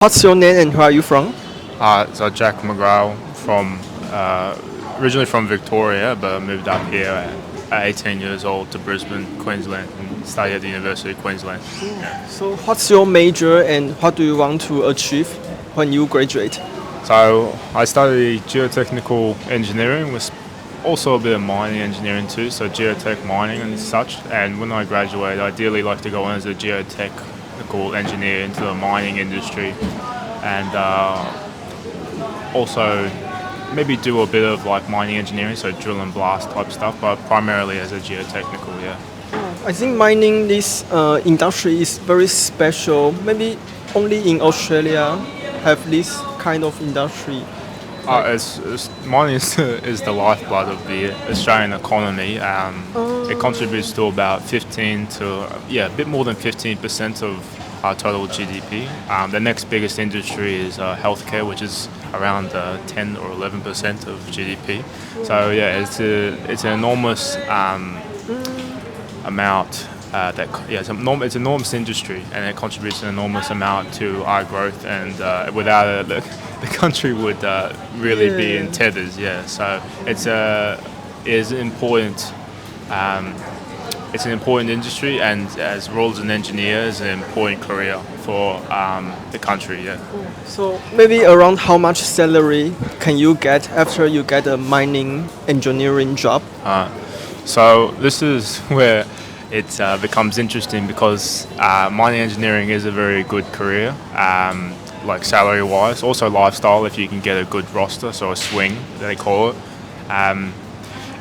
What's your name and where are you from? So Jack McGraw originally from Victoria, but moved up here at 18 years old to Brisbane, Queensland, and studied at the University of Queensland. Yeah. So what's your major and what do you want to achieve when you graduate? So I studied geotechnical engineering with also a bit of mining engineering too, so geotech mining and such. And when I graduate, I'd ideally like to go on as a geotechnical engineer into the mining industry, and also maybe do a bit of like mining engineering, so drill and blast type stuff, but primarily as a geotechnical, yeah. I think mining this industry is very special. Maybe only in Australia have this kind of industry. Mining is the lifeblood of the Australian economy. It contributes to about a bit more than 15% of our total GDP. The next biggest industry is healthcare, which is around 10 or 11% of GDP. So yeah, it's an enormous amount. It's an enormous industry, and it contributes an enormous amount to our growth. And without it, the country would really be in tethers. Yeah, so it's an important. It's an important industry, and as well as an engineer, it's an important career for the country. Yeah. So maybe around how much salary can you get after you get a mining engineering job? So this is where it becomes interesting, because mining engineering is a very good career, like salary-wise. Also lifestyle, if you can get a good roster, so a swing, they call it.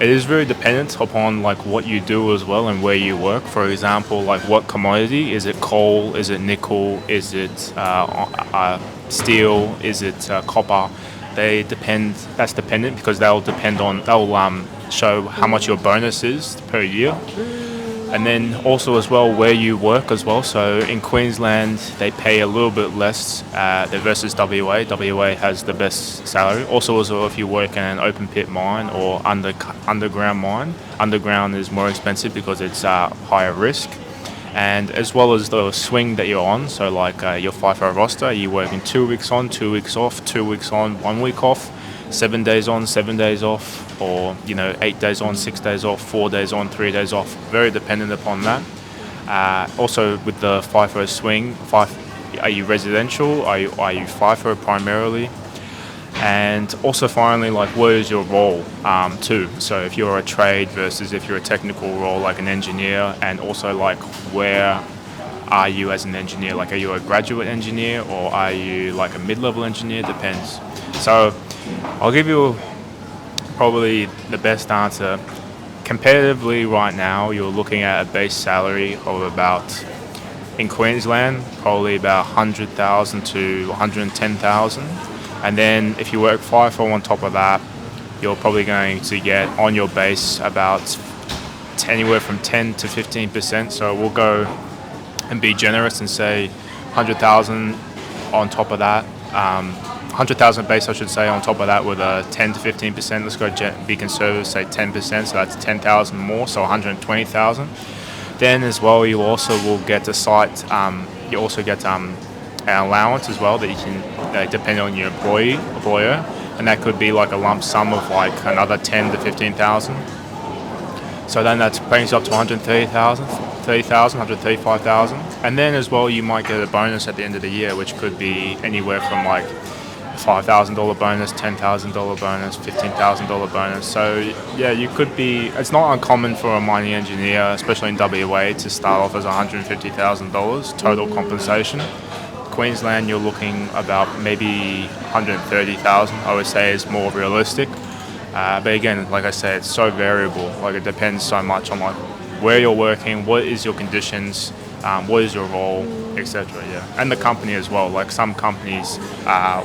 It is very dependent upon like what you do as well and where you work. For example, like what commodity, is it coal, is it nickel, is it steel, is it copper? That's dependent, because they'll show how much your bonus is per year. And then also as well where you work as well. So in Queensland they pay a little bit less versus WA. WA has the best salary. Also as well, if you work in an open pit mine or underground mine, underground is more expensive because it's higher risk. And as well as the swing that you're on, so like your FIFO roster, you work in 2 weeks on, 2 weeks off, 2 weeks on, 1 week off, 7 days on, 7 days off, or 8 days on, 6 days off, 4 days on, 3 days off. Very dependent upon that. Also with the FIFO swing, are you residential? Are you FIFO primarily? And also finally, like, what is your role too? So if you're a trade versus if you're a technical role like an engineer, and also like where are you as an engineer? Like, are you a graduate engineer or are you like a mid-level engineer? Depends. So I'll give you probably the best answer. Competitively right now, you're looking at a base salary of about, in Queensland, probably about 100,000 to 110,000. And then if you work FIFO on top of that, you're probably going to get on your base about anywhere from 10 to 15%. So we'll go and be generous and say 100,000 on top of that. 100,000 base, I should say, on top of that with a 10 to 15%. Let's go be conservative, say 10%, so that's 10,000 more, so 120,000. Then as well, you also will get a site. You also get an allowance as well that you can, depending on your employer, and that could be like a lump sum of like another 10 to 15,000. So then that brings you up to 130,000, 135,000. And then as well, you might get a bonus at the end of the year, which could be anywhere from like $5,000 bonus, $10,000 bonus, $15,000 bonus. So yeah, you could be. It's not uncommon for a mining engineer, especially in WA, to start off as $150,000 total compensation. Queensland, you're looking about maybe 130,000. I would say is more realistic. But again, like I said, it's so variable. Like, it depends so much on like where you're working, what is your conditions, what is your role, etc. Yeah, and the company as well. Like, some companies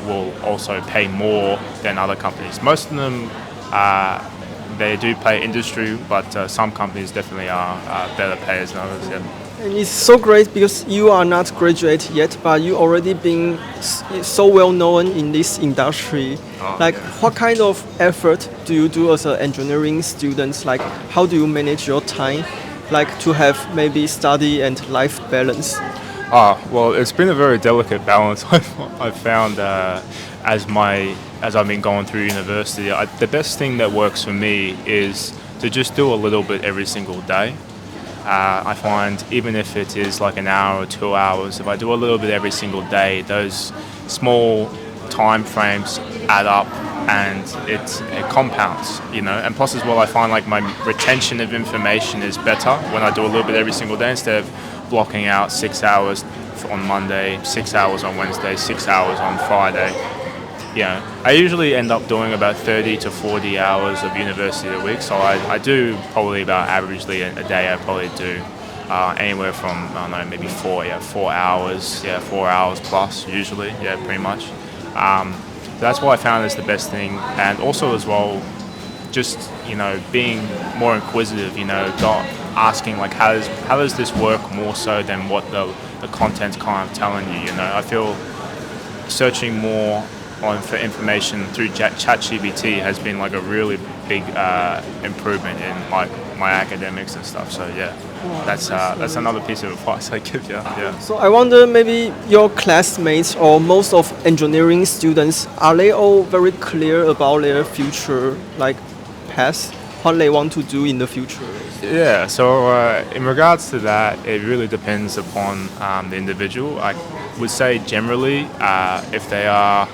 will also pay more than other companies. Most of them they do pay industry, but some companies definitely are better payers than others. Yeah. And it's so great because you are not graduate yet, but you already been so well known in this industry. What kind of effort do you do as an engineering student? Like, how do you manage your time, like to have maybe study and life balance? Well, it's been a very delicate balance. I've found as I've been going through university, the best thing that works for me is to just do a little bit every single day. I find even if it is like an hour or 2 hours, if I do a little bit every single day, those small time frames add up and it compounds, you know. And plus as well, I find like my retention of information is better when I do a little bit every single day instead of blocking out 6 hours on Monday, 6 hours on Wednesday, 6 hours on Friday. You know, I usually end up doing about 30 to 40 hours of university a week, so I do probably about averagely a day. I probably do anywhere from, I don't know, maybe 4 hours, 4 hours plus usually, pretty much. That's what I found is the best thing, and also as well, just, you know, being more inquisitive, you know, asking like how does this work more so than what the content's kind of telling you, you know. I feel searching more for information through ChatGPT has been like a really big improvement in like my academics and stuff. So yeah, that's another piece of advice I give you. Yeah. So I wonder, maybe your classmates or most of engineering students, are they all very clear about their future, like path, what they want to do in the future? Yeah. So in regards to that, it really depends upon the individual. I would say generally, if they are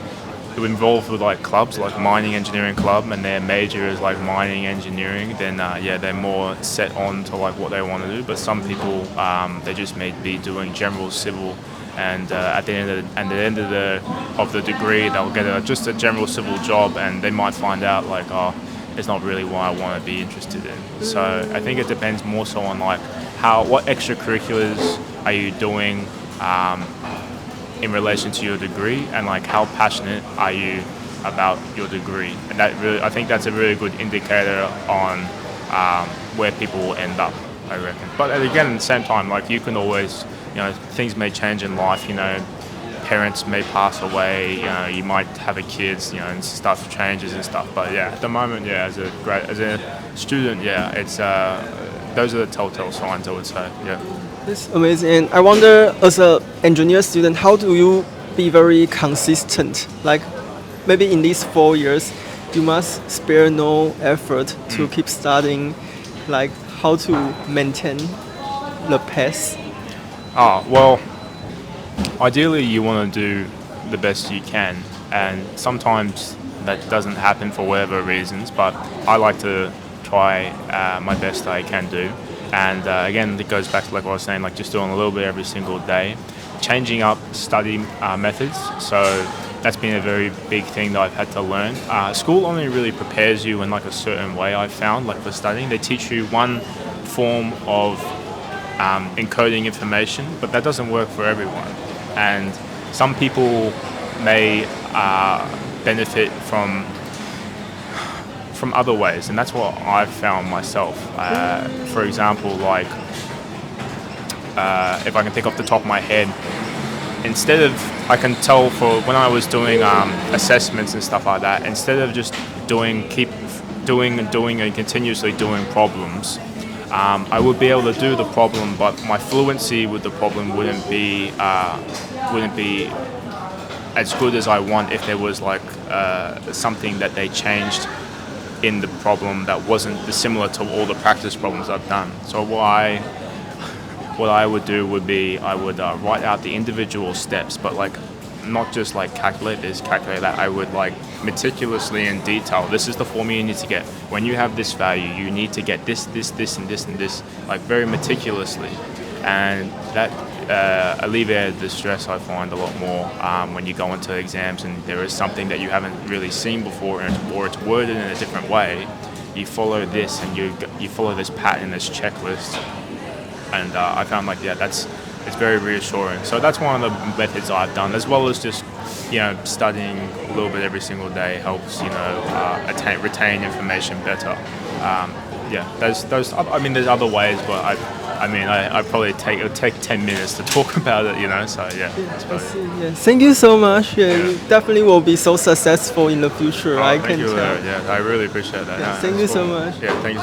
involved with like clubs like mining engineering club and their major is like mining engineering, then they're more set on to like what they want to do. But some people they just may be doing general civil, and at the end of the degree they'll get just a general civil job, and they might find out like, oh, it's not really what I want to be interested in. So I think it depends more so on like what extracurriculars are you doing in relation to your degree, and like how passionate are you about your degree. And that really, I think that's a really good indicator on where people will end up, I reckon. But again, at the same time, like you can always, you know, things may change in life, you know, parents may pass away, you know, you might have a kids, you know, and stuff changes and stuff. But yeah, at the moment, as a student, it's those are the telltale signs, I would say. Yeah. That's amazing. And I wonder, as an engineer student, how do you be very consistent? Like maybe in these 4 years, you must spare no effort to keep studying. Like how to maintain the pace? Well, ideally you want to do the best you can, and sometimes that doesn't happen for whatever reasons, but I like to try my best that I can do. And again, it goes back to like what I was saying, like just doing a little bit every single day, changing up study methods. So that's been a very big thing that I've had to learn. School only really prepares you in like a certain way, I've found, like for studying. They teach you one form of encoding information, but that doesn't work for everyone. And some people may benefit from other ways, and that's what I've found myself. For example, like if I can think off the top of my head, instead of, I can tell for when I was doing assessments and stuff like that, instead of just keep doing and continuously doing problems, I would be able to do the problem, but my fluency with the problem wouldn't be as good as I want if there was like something that they changed in the problem that wasn't similar to all the practice problems I've done. So what I would do would be, I would write out the individual steps, but like not just like calculate this, calculate that. I would like meticulously in detail. This is the formula you need to get. When you have this value, you need to get this, this, this, and this, and this, like very meticulously. And that alleviated the stress, I find, a lot more when you go into exams and there is something that you haven't really seen before, or it's worded in a different way. You follow this and you follow this pattern, this checklist, and I found like it's very reassuring. So that's one of the methods I've done, as well as just, you know, studying a little bit every single day helps, you know, retain information better. Those. I mean, there's other ways, but I probably take 10 minutes to talk about it, you know. So yeah. I see, yeah. Thank you so much. Yeah, you definitely will be so successful in the future. I can tell. Yeah, I really appreciate that. Yeah, thank you so much. Yeah, thank you.